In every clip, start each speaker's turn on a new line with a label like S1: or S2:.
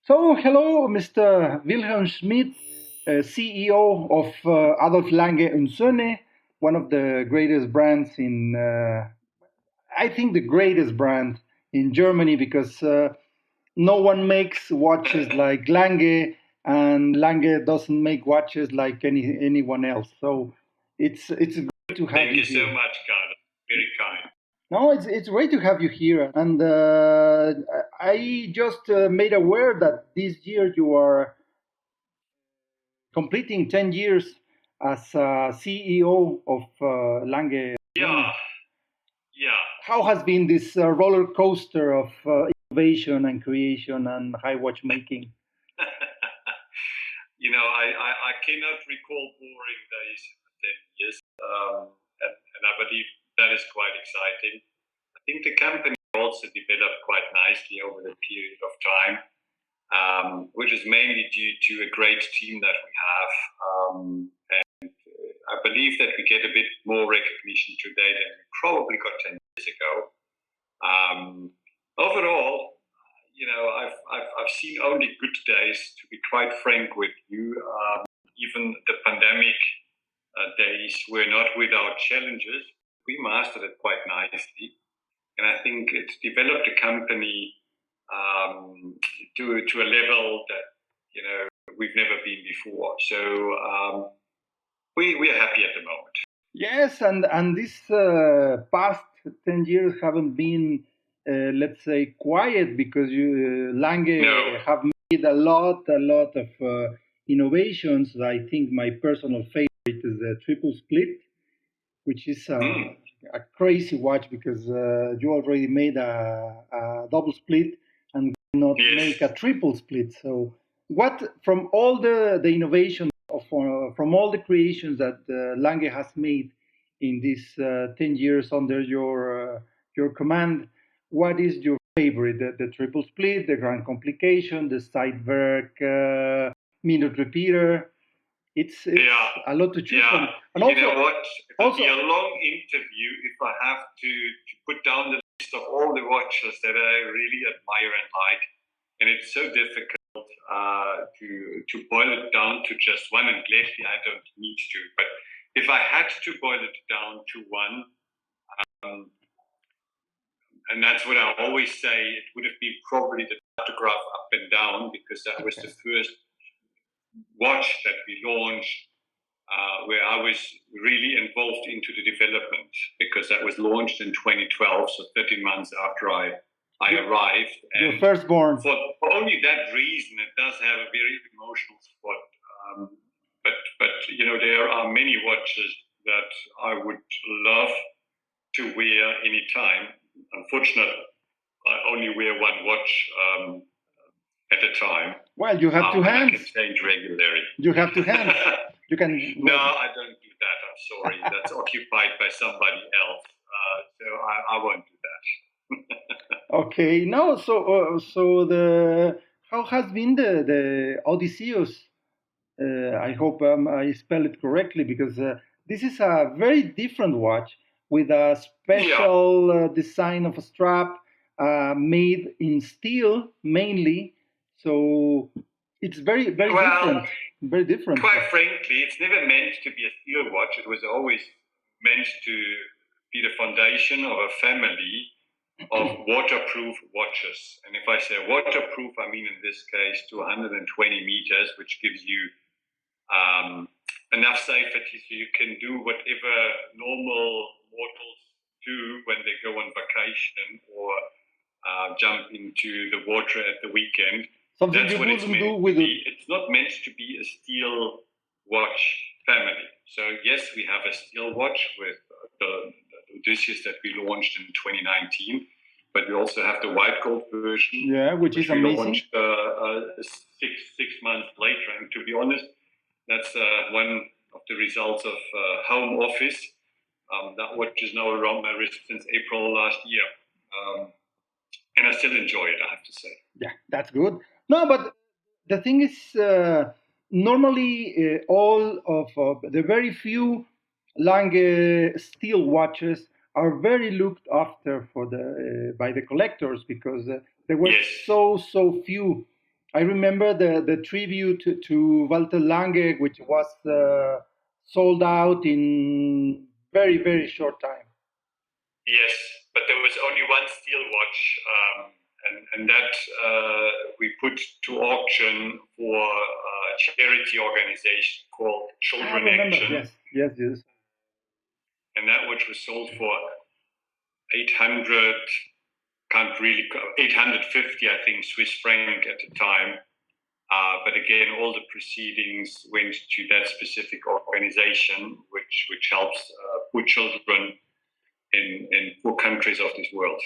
S1: So, hello, Mr. Wilhelm Schmid, CEO of Adolf Lange Söhne, one of the greatest brands I think the greatest brand in Germany because no one makes watches like Lange, and Lange doesn't make watches like anyone else. So it's great to have
S2: Thank
S1: you
S2: you so
S1: here.
S2: much, Carlos. Very kind.
S1: No, it's great to have you here, and I just made aware that this year you are completing 10 years as CEO of Lange.
S2: Yeah, yeah.
S1: How has been this roller coaster of innovation and creation and high watchmaking?
S2: I cannot recall boring days in 10 years, and I believe that is quite exciting. I think the company also developed quite nicely over the period of time, which is mainly due to a great team that we have. And I believe that we get a bit more recognition today than we probably got 10 years ago. Overall, I've seen only good days, to be quite frank with you. Even the pandemic days were not without challenges. We mastered it quite nicely. And I think it developed the company to a level that, we've never been before. So we are happy at the moment.
S1: Yes, and this past 10 years haven't been, let's say, quiet because Lange have made a lot of innovations. I think my personal favorite is the triple split, which is a crazy watch because you already made a double split and not make a triple split. So, what from all the innovations from all the creations that Lange has made in these 10 years under your command, what is your favorite? The triple split, the grand complication, the side work, minute repeater. It's a lot to choose from.
S2: And you know what? It will be a long interview if I have to put down the list of all the watches that I really admire and like. And it's so difficult to boil it down to just one, and gladly I don't need to. But if I had to boil it down to one, and that's what I always say, it would have been probably the photograph up and down, because that was the first watch that we launched where I was really involved into the development, because that was launched in 2012, so 13 months after I arrived.
S1: And your firstborn.
S2: For only that reason, it does have a very emotional spot. But there are many watches that I would love to wear anytime. Unfortunately, I only wear one watch at a time.
S1: Well, you have two hands.
S2: I can change regularly.
S1: You have two hands. You can.
S2: No, I don't do that. I'm sorry. That's occupied by somebody else. So I won't do that.
S1: Okay. No. So how has been the Odysseus? I hope I spell it correctly, because this is a very different watch with a special design of a strap made in steel mainly. So it's very different. Very different.
S2: Quite frankly, it's never meant to be a steel watch. It was always meant to be the foundation of a family of waterproof watches. And if I say waterproof, I mean in this case to 120 meters, which gives you enough safety so you can do whatever normal mortals do when they go on vacation or jump into the water at the weekend.
S1: Something
S2: That's
S1: you
S2: what it's
S1: wouldn't
S2: meant
S1: do with
S2: to be. It's not meant to be a steel watch family. So yes, we have a steel watch with the Odysseus that we launched in 2019, but we also have the white gold version.
S1: Yeah, which is
S2: we
S1: amazing.
S2: Launched six months later, and to be honest, that's one of the results of home office. That watch is now around my wrist since April last year. And I still enjoy it, I have to say.
S1: Yeah, that's good. No, but the thing is, normally all of the very few Lange steel watches are very looked after for by the collectors, because there were so few. I remember the tribute to Walter Lange, which was sold out in very, very short time.
S2: Yes, but there was only one steel watch, and that we put to auction for a charity organization called Children Action.
S1: Yes.
S2: And that watch was sold for 800, 850, I think, Swiss franc at the time. But again, all the proceedings went to that specific organization, which helps poor children in poor countries of this world.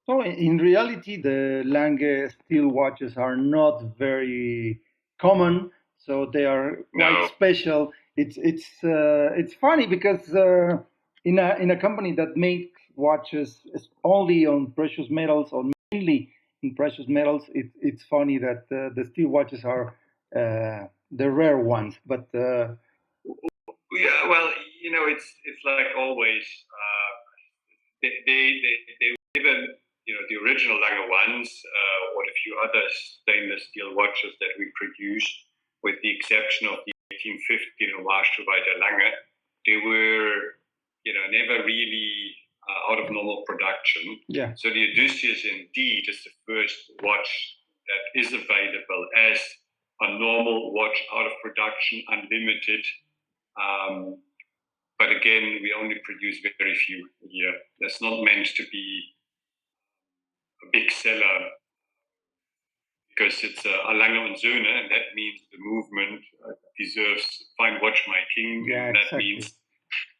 S1: So in reality, the Lange steel watches are not very common, so they are quite special. It's funny because in a company that makes watches only on precious metals or mainly in precious metals, it's funny that the steel watches are the rare ones. But
S2: yeah, well, it's like always. They even the original Lange ones or a few other stainless steel watches that we produced, with the exception of the 1850 homage to Walter Lange, they were never really out of normal production.
S1: Yeah.
S2: So the Odysseus indeed is the first watch that is available as a normal watch out of production, unlimited. But again, we only produce very few a year. That's not meant to be a big seller, because it's a Lange Söhne, and that means the movement deserves fine watchmaking, and that means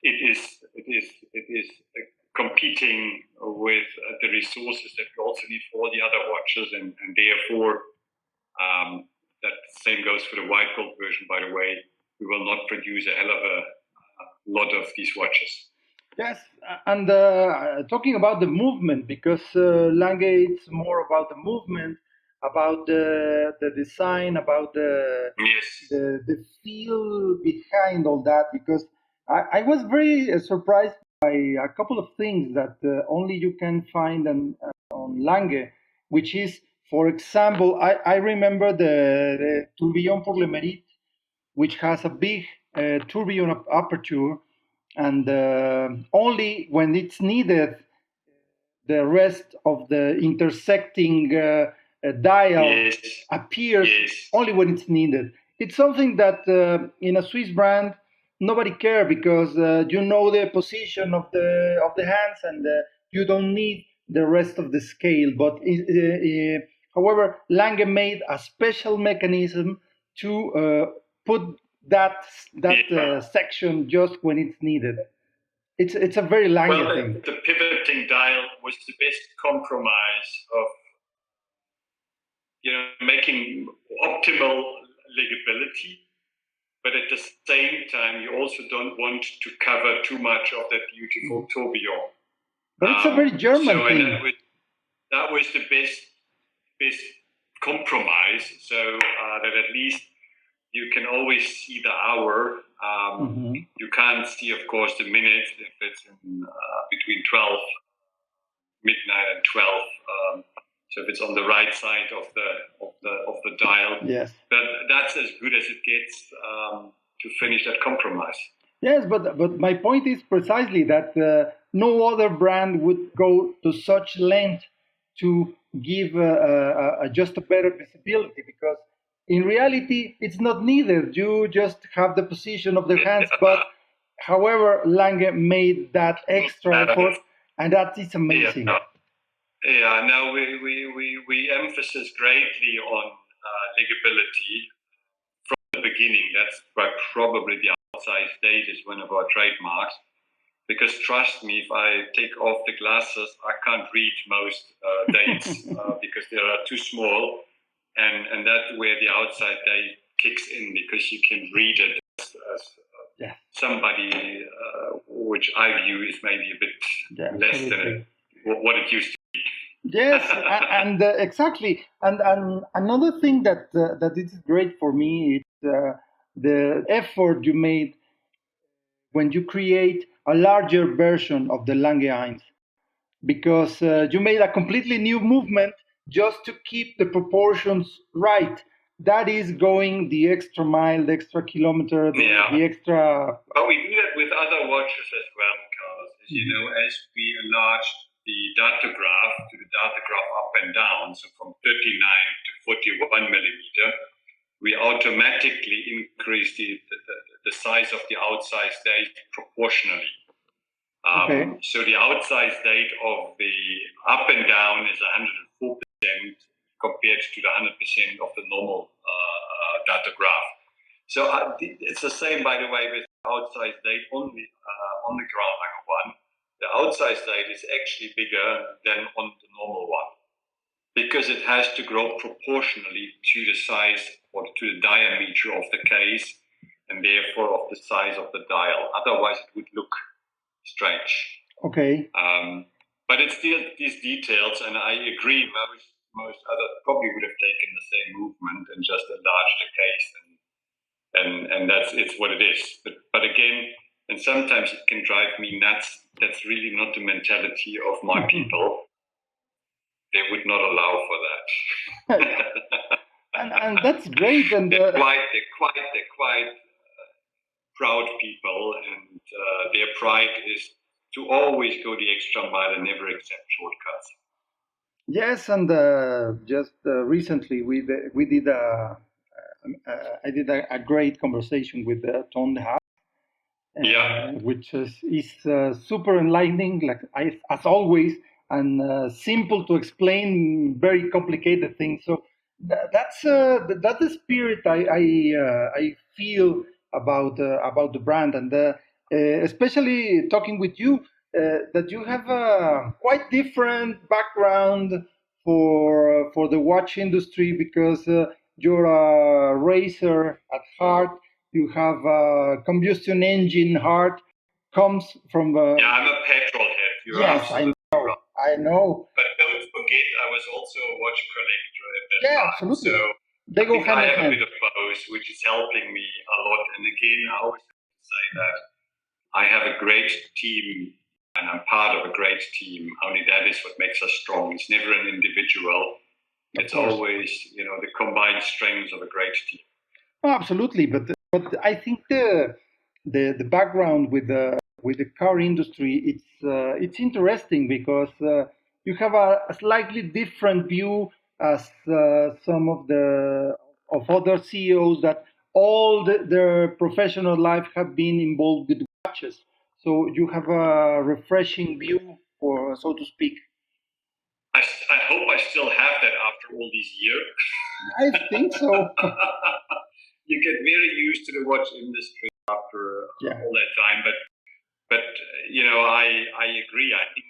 S2: it is competing with the resources that we also need for all the other watches, and therefore that same goes for the white gold version. By the way, we will not produce a hell of a lot of these watches.
S1: Yes, and talking about the movement, because Lange it's more about the movement, about the design, about the feel behind all that. Because I was very surprised by a couple of things that only you can find on Lange, which is, for example, I remember the tourbillon pour le mérite, which has a big tourbillon aperture, and only when it's needed, the rest of the intersecting dial appears only when it's needed. It's something that in a Swiss brand nobody cares, because you know the position of the hands, and you don't need the rest of the scale. But however, Lange made a special mechanism to put that section just when it's needed. It's a very Lange thing.
S2: The pivoting dial was the best compromise of making optimal legibility, but at the same time you also don't want to cover too much of that beautiful tourbillon.
S1: But it's a very German thing.
S2: That was the best compromise, so that at least you can always see the hour. You can't see, of course, the minute if it's between 12 midnight and 12. So if it's on the right side of the dial,
S1: yes,
S2: that's as good as it gets to finish that compromise.
S1: Yes, but my point is precisely that no other brand would go to such length to give just a better visibility, because in reality it's not needed. You just have the position of the hands, but however, Lange made that extra effort, and that is amazing.
S2: Yeah, no, we emphasize greatly on legibility from the beginning. That's why probably the outside date is one of our trademarks. Because trust me, if I take off the glasses, I can't read most dates because they are too small, and that's where the outside date kicks in, because you can read it as somebody which I view is maybe a bit less than what it used to be.
S1: Yes, and exactly. And another thing that is great for me is the effort you made when you create a larger version of the Lange 1, because you made a completely new movement just to keep the proportions right. That is going the extra mile, the extra kilometer, the extra.
S2: But we do that with other watches as well, Carlos. As you know, as we enlarged the data graph to the data graph up and down, so from 39 to 41 millimeter, we automatically increase the size of the outsize date proportionally. So the outsize date of the up and down is 104% compared to the 100% of the normal data graph. So it's the same, by the way, with outsize date on the ground Lange one. The outsize date is actually bigger than on the normal one because it has to grow proportionally to the size or to the diameter of the case and therefore of the size of the dial. Otherwise, it would look strange.
S1: Okay.
S2: But it's still these details, and I agree. Most others probably would have taken the same movement and just enlarged the case, and it's what it is. But again, and sometimes it can drive me nuts. That's really not the mentality of my people. They would not allow for that.
S1: and that's great. And
S2: they're quite proud people, and their pride is to always go the extra mile and never accept shortcuts.
S1: Yes, and just recently I did a great conversation with Ton de Haas, which is super enlightening, like as always, and simple to explain very complicated things. So that's the spirit I feel about the brand, and especially talking with you, that you have a quite different background for the watch industry, because you're a racer at heart. You have a combustion engine heart. Comes from
S2: I'm a petrol head.
S1: Yes, I know.
S2: But don't forget, I was also a watch collector at that time.
S1: Absolutely.
S2: So
S1: they go hand in hand.
S2: I have a bit of both, which is helping me a lot. And again, I always say that I have a great team, and I'm part of a great team. Only that is what makes us strong. It's never an individual. It's always, the combined strengths of a great team.
S1: Oh, absolutely, but I think the background with the car industry, it's interesting because you have a slightly different view as some of other CEOs that all their professional life have been involved with watches. So you have a refreshing view, or so to speak.
S2: I hope I still have that after all these years.
S1: I think so.
S2: You get very used to the watch industry after all that time, but I agree. I think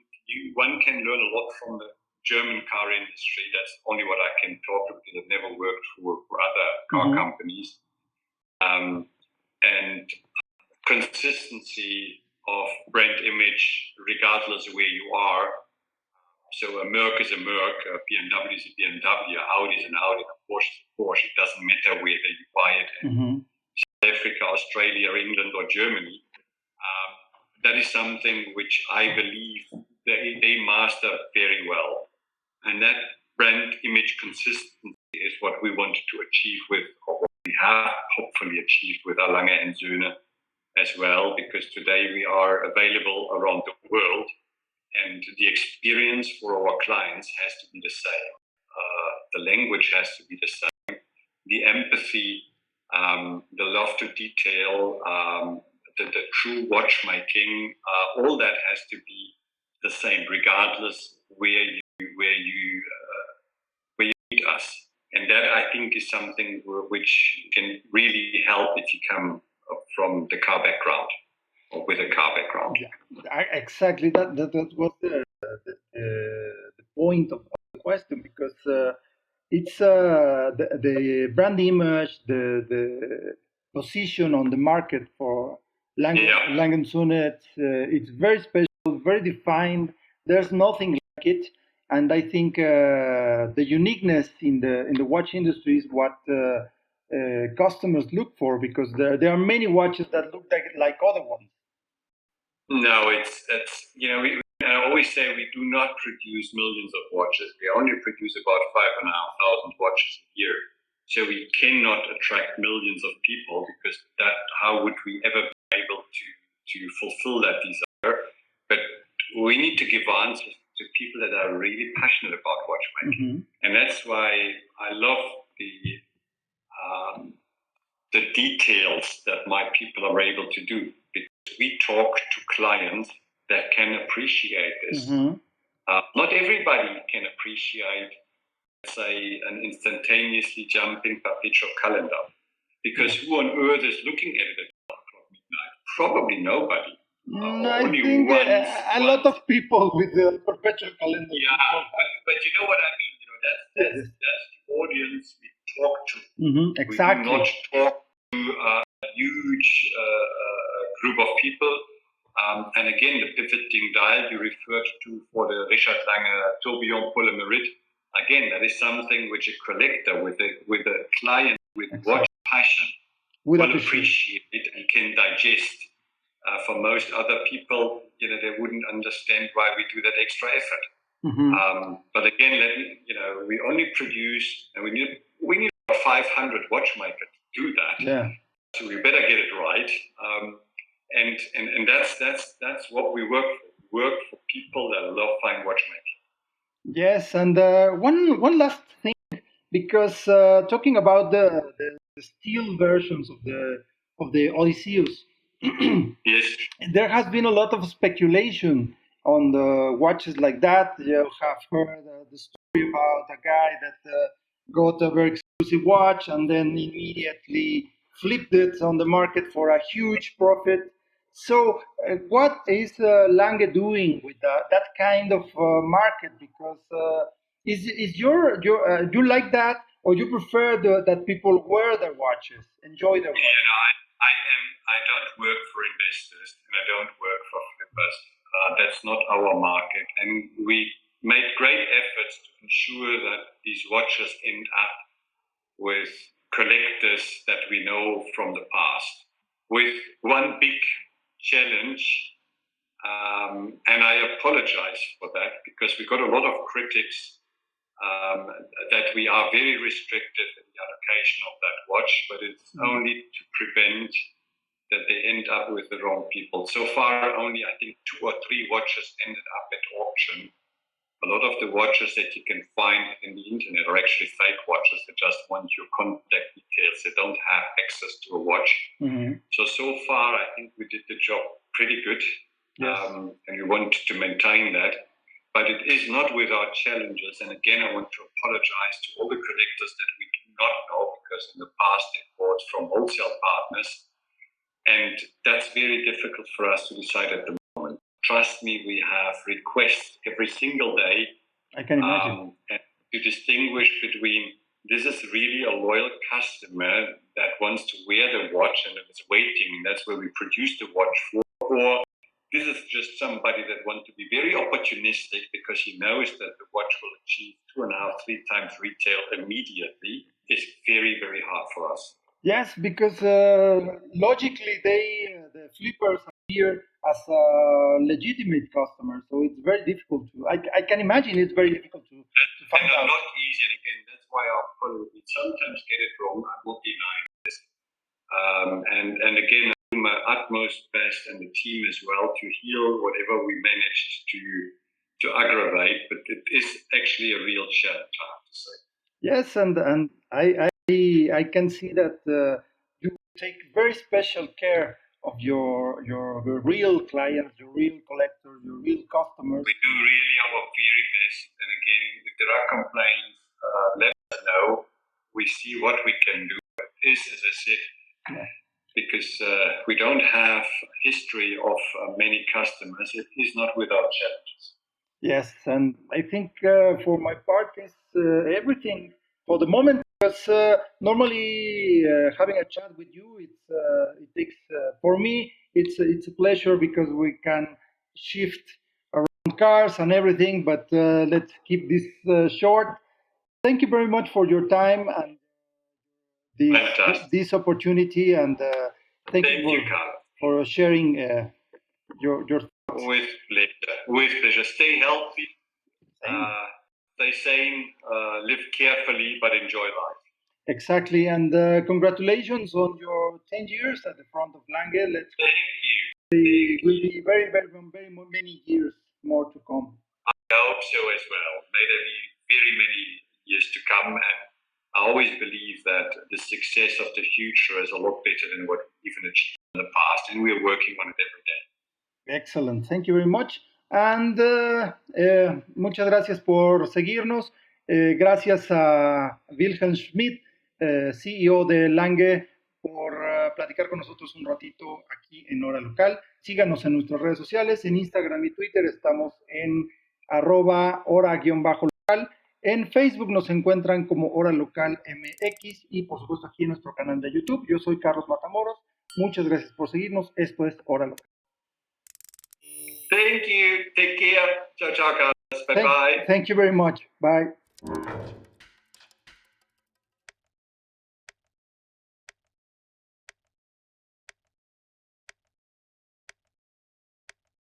S2: one can learn a lot from the German car industry. That's only what I can talk to, because I've never worked for other car companies. And consistency of brand image, regardless of where you are. So a Merc is a Merc, a BMW is a BMW, Audi is an Audi, a Porsche is a Porsche. It doesn't matter whether you buy it in South Africa, Australia, England, or Germany. That is something which I believe they master very well. And that brand image consistency is what we wanted to achieve with, or what we have hopefully achieved with our Lange Söhne as well, because today we are available around the world, and the experience for our clients has to be the same. The language has to be the same. The empathy, the love to detail, the true watchmaking, all that has to be the same, regardless where you meet us. And that, I think, is something which can really help if you come from the car background or with a car background.
S1: Yeah, exactly. That was the point of the question, because it's the brand image, the position on the market for Lange Söhne. It's very special, very defined. There's nothing like it, and I think the uniqueness in the watch industry is what customers look for, because there are many watches that look like other ones.
S2: No, we I always say we do not produce millions of watches. We only produce about 5,500 watches a year. So we cannot attract millions of people because how would we ever be able to fulfill that desire? But we need to give answers to people that are really passionate about watchmaking. Mm-hmm. And that's why I love the details that my people are able to do. Because we talk to clients that can appreciate this. Mm-hmm. Not everybody can appreciate, say, an instantaneously jumping perpetual calendar. Because who on earth is looking at it at 12 o'clock midnight? Probably nobody.
S1: I think a lot of people with the perpetual calendar.
S2: Yeah, but you know what I mean. You know, that's the audience we talk to.
S1: Mm-hmm, exactly.
S2: We do not talk to a huge group of people. And again, the pivoting dial you referred to for the Richard Lange tourbillon polymeride, again, that is something which a collector with a client with watch passion will appreciate it and can digest. For most other people, you know, they wouldn't understand why we do that extra effort. Mm-hmm. But again, we only produce, and we need 500 watchmakers to do that.
S1: Yeah.
S2: So we better get it right. And that's what we work for. We work for people that love fine watchmaking.
S1: Yes, and one last thing, because talking about the steel versions of the Odysseus,
S2: yes,
S1: there has been a lot of speculation on the watches like that. You have heard the story about a guy that got a very exclusive watch and then immediately flipped it on the market for a huge profit. So what is Lange doing with that kind of market? Because is your do you like that, or you prefer that people wear their watches, enjoy their watches?
S2: You know, I don't work for investors and I don't work for flippers. That's not our market, and we made great efforts to ensure that these watches end up with collectors that we know from the past. With one big challenge, and I apologize for that because we got a lot of critics that we are very restrictive in the allocation of that watch, but it's only to prevent that they end up with the wrong people. So far, only I think 2 or 3 watches ended up at auction. A lot of the watches that you can find in the internet are actually fake watches that just want your contact details. They don't have access to a watch. Mm-hmm. So far, I think we did the job pretty good. Yes. And we want to maintain that. But it is not without challenges. And again, I want to apologize to all the collectors that we do not know, because in the past they bought from wholesale partners. And that's very difficult for us to decide at the moment. Trust me, we have requests every single day.
S1: I can imagine.
S2: And to distinguish between this is really a loyal customer that wants to wear the watch and is waiting, and that's where we produce the watch for, or this is just somebody that wants to be very opportunistic because he knows that the watch will achieve 2.5, 3 times retail immediately, is very, very hard for us.
S1: Yes, because logically the flippers appear as legitimate customers, so it's very difficult to. I can imagine it's very difficult to find out.
S2: Not easy, and again, that's why we sometimes get it wrong. I will deny this, and again, I do my utmost best, and the team as well, to heal whatever we managed to aggravate. But it is actually a real challenge, I have to say.
S1: Yes, and I can see that you take very special care of your real clients, your real collectors, your real customers.
S2: We do really our very best, and again, if there are complaints, let us know. We see what we can do. But this, as I said, because we don't have a history of many customers, it is not without challenges.
S1: Yes, and I think for my part, is everything for the moment. Because normally having a chat with you, it takes for me it's a pleasure because we can shift around cars and everything. But let's keep this short. Thank you very much for your time and this opportunity, and thank you for sharing your thoughts.
S2: With pleasure. With pleasure. Stay healthy, stay sane, live carefully, but enjoy life.
S1: Exactly, and congratulations on your 10 years at the front of Lange.
S2: Thank you.
S1: It will be very, very, very many years more to come.
S2: I hope so as well. May there be very many years to come, and I always believe that the success of the future is a lot better than what we've even achieved in the past, and we're working on it every day.
S1: Excellent, thank you very much. And muchas gracias por seguirnos. Gracias a Wilhelm Schmid, CEO de Lange, por platicar con nosotros un ratito aquí en Hora Local. Síganos en nuestras redes sociales, en Instagram y Twitter estamos en @hora_local. En Facebook nos encuentran como Hora Local MX y por supuesto aquí en nuestro canal de YouTube. Yo soy Carlos Matamoros. Muchas gracias por seguirnos. Esto es Hora Local.
S2: Thank you. Take care. Ciao, ciao, guys. Bye-bye.
S1: Thank you very much. Bye.